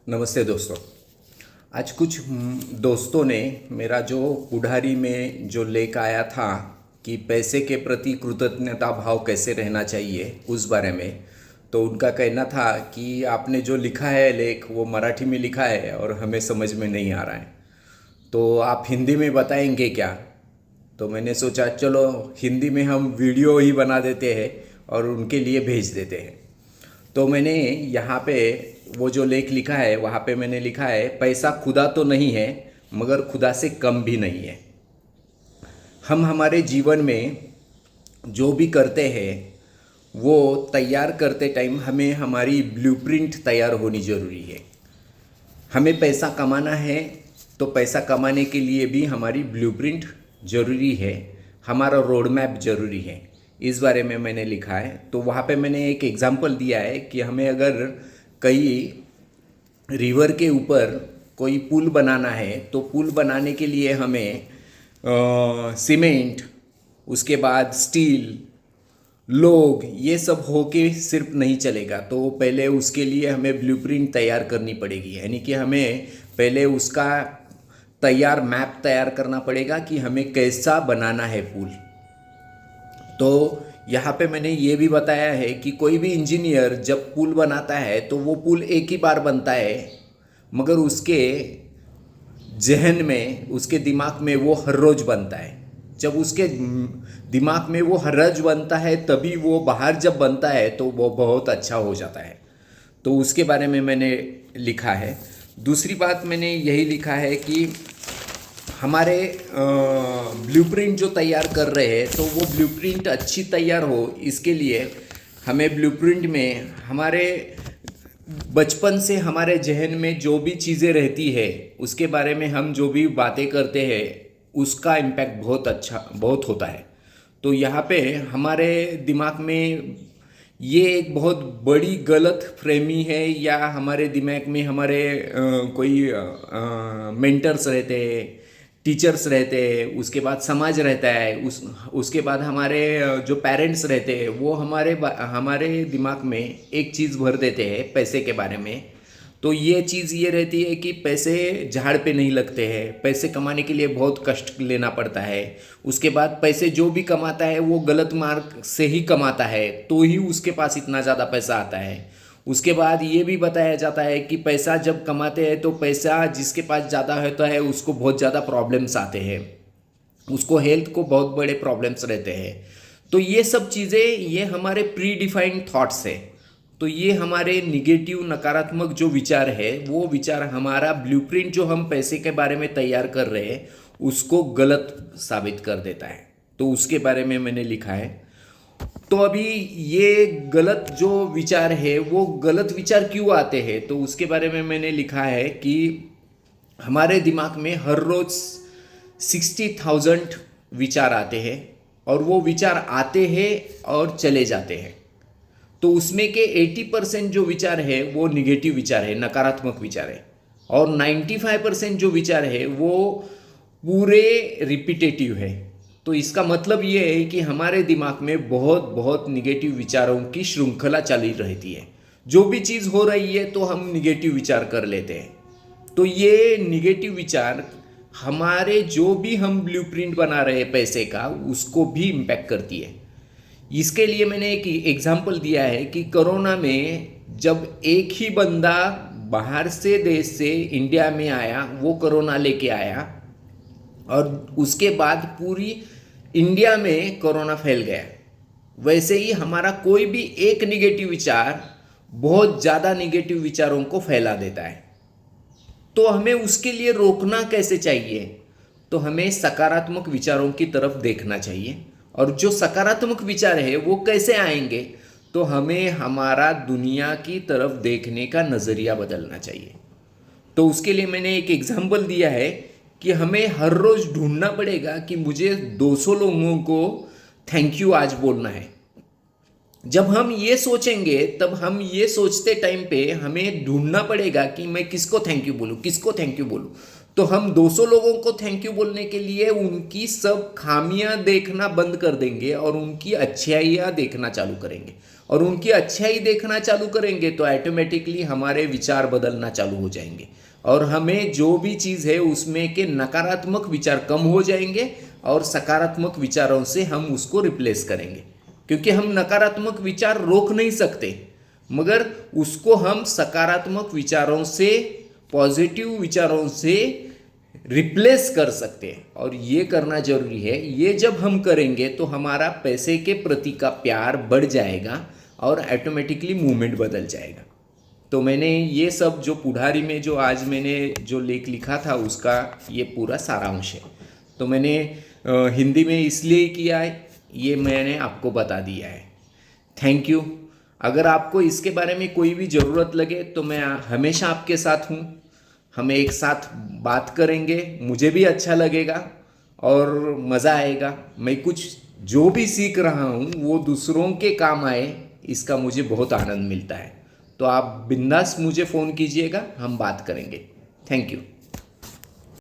नमस्ते दोस्तों। आज कुछ दोस्तों ने मेरा जो बुढ़ारी में जो लेख आया था कि पैसे के प्रति कृतज्ञता भाव कैसे रहना चाहिए उस बारे में, तो उनका कहना था कि आपने जो लिखा है लेख वो मराठी में लिखा है और हमें समझ में नहीं आ रहा है, तो आप हिंदी में बताएंगे क्या। तो मैंने सोचा चलो हिंदी में हम वीडियो ही बना देते हैं और उनके लिए भेज देते हैं। तो मैंने यहाँ पे वो जो लेख लिखा है वहाँ पे मैंने लिखा है, पैसा खुदा तो नहीं है मगर खुदा से कम भी नहीं है। हम हमारे जीवन में जो भी करते हैं वो तैयार करते टाइम हमें हमारी ब्लूप्रिंट तैयार होनी ज़रूरी है। हमें पैसा कमाना है तो पैसा कमाने के लिए भी हमारी ब्लूप्रिंट ज़रूरी है, हमारा रोड मैप ज़रूरी है। इस बारे में मैंने लिखा है। तो वहाँ पे मैंने एक एग्जांपल दिया है कि हमें अगर कई रिवर के ऊपर कोई पुल बनाना है तो पुल बनाने के लिए हमें सीमेंट, उसके बाद स्टील, लोग, ये सब होके सिर्फ नहीं चलेगा। तो पहले उसके लिए हमें ब्लूप्रिंट तैयार करनी पड़ेगी, यानी कि हमें पहले उसका तैयार मैप तैयार करना पड़ेगा कि हमें कैसा बनाना है पुल। तो यहाँ पे मैंने ये भी बताया है कि कोई भी इंजीनियर जब पुल बनाता है तो वो पुल एक ही बार बनता है, मगर उसके जहन में, उसके दिमाग में वो हर रोज़ बनता है। जब उसके दिमाग में वो हर रोज़ बनता है तभी वो बाहर जब बनता है तो वो बहुत अच्छा हो जाता है। तो उसके बारे में मैंने लिखा है। दूसरी बात मैंने यही लिखा है कि हमारे ब्लूप्रिंट जो तैयार कर रहे हैं तो वो ब्लूप्रिंट अच्छी तैयार हो, इसके लिए हमें ब्लूप्रिंट में हमारे बचपन से हमारे जहन में जो भी चीज़ें रहती है उसके बारे में हम जो भी बातें करते हैं उसका इम्पैक्ट बहुत होता है। तो यहाँ पे हमारे दिमाग में ये एक बहुत बड़ी गलत फ्रेमी है, या हमारे दिमाग में हमारे कोई मेंटर्स रहते हैं, टीचर्स रहते हैं, उसके बाद समाज रहता है, उसके बाद हमारे जो पेरेंट्स रहते हैं वो हमारे दिमाग में एक चीज़ भर देते हैं पैसे के बारे में। तो ये चीज़ ये रहती है कि पैसे झाड़ पे नहीं लगते हैं, पैसे कमाने के लिए बहुत कष्ट लेना पड़ता है। उसके बाद पैसे जो भी कमाता है वो गलत मार्ग से ही कमाता है तो ही उसके पास इतना ज़्यादा पैसा आता है। उसके बाद ये भी बताया जाता है कि पैसा जब कमाते हैं तो पैसा जिसके पास ज़्यादा होता है उसको बहुत ज़्यादा प्रॉब्लम्स आते हैं, उसको हेल्थ को बहुत बड़े प्रॉब्लम्स रहते हैं। तो ये सब चीज़ें ये हमारे प्री डिफाइंड थॉट्स है। तो ये हमारे निगेटिव, नकारात्मक जो विचार है वो विचार हमारा ब्लूप्रिंट जो हम पैसे के बारे में तैयार कर रहे हैं उसको गलत साबित कर देता है। तो उसके बारे में मैंने लिखा है। तो अभी ये गलत जो विचार है वो गलत विचार क्यों आते हैं तो उसके बारे में मैंने लिखा है कि हमारे दिमाग में हर रोज 60,000 विचार आते हैं और वो विचार आते हैं और चले जाते हैं। तो उसमें के 80% जो विचार है वो निगेटिव विचार है, नकारात्मक विचार है, और 95% जो विचार है वो पूरे रिपीटेटिव है। तो इसका मतलब ये है कि हमारे दिमाग में बहुत बहुत निगेटिव विचारों की श्रृंखला चली रहती है। जो भी चीज़ हो रही है तो हम निगेटिव विचार कर लेते हैं। तो ये निगेटिव विचार हमारे जो भी हम ब्लूप्रिंट बना रहे हैं पैसे का उसको भी इम्पैक्ट करती है। इसके लिए मैंने एक एग्जाम्पल दिया है कि कोरोना में जब एक ही बंदा बाहर से देश से इंडिया में आया, वो कोरोना लेके आया और उसके बाद पूरी इंडिया में कोरोना फैल गया। वैसे ही हमारा कोई भी एक निगेटिव विचार बहुत ज़्यादा निगेटिव विचारों को फैला देता है। तो हमें उसके लिए रोकना कैसे चाहिए? तो हमें सकारात्मक विचारों की तरफ देखना चाहिए। और जो सकारात्मक विचार है वो कैसे आएंगे? तो हमें हमारा दुनिया की तरफ देखने का नज़रिया बदलना चाहिए। तो उसके लिए मैंने एक एग्जाम्पल दिया है कि हमें हर रोज़ ढूंढना पड़ेगा कि मुझे 200 लोगों को थैंक यू आज बोलना है। जब हम ये सोचेंगे तब हम ये सोचते टाइम पे हमें ढूंढना पड़ेगा कि मैं किसको थैंक यू बोलूँ, किसको थैंक यू बोलूँ। तो हम 200 लोगों को थैंक यू बोलने के लिए उनकी सब खामियां देखना बंद कर देंगे और उनकी अच्छाइयाँ देखना चालू करेंगे। और उनकी अच्छाई देखना चालू करेंगे तो ऑटोमेटिकली हमारे विचार बदलना चालू हो जाएंगे और हमें जो भी चीज़ है उसमें के नकारात्मक विचार कम हो जाएंगे और सकारात्मक विचारों से हम उसको रिप्लेस करेंगे, क्योंकि हम नकारात्मक विचार रोक नहीं सकते मगर उसको हम सकारात्मक विचारों से, पॉजिटिव विचारों से रिप्लेस कर सकते हैं और ये करना जरूरी है। ये जब हम करेंगे तो हमारा पैसे के प्रति का प्यार बढ़ जाएगा और ऑटोमेटिकली मूवमेंट बदल जाएगा। तो मैंने ये सब जो पुढ़ारी में जो आज मैंने जो लेख लिखा था उसका ये पूरा सारांश है। तो मैंने हिंदी में इसलिए किया है, ये मैंने आपको बता दिया है। Thank you. अगर आपको इसके बारे में कोई भी ज़रूरत लगे तो मैं हमेशा आपके साथ हूँ। हम एक साथ बात करेंगे, मुझे भी अच्छा लगेगा और मज़ा आएगा। मैं कुछ जो भी सीख रहा हूँ वो दूसरों के काम आए, इसका मुझे बहुत आनंद मिलता है। तो आप बिंदास मुझे फ़ोन कीजिएगा, हम बात करेंगे। Thank you.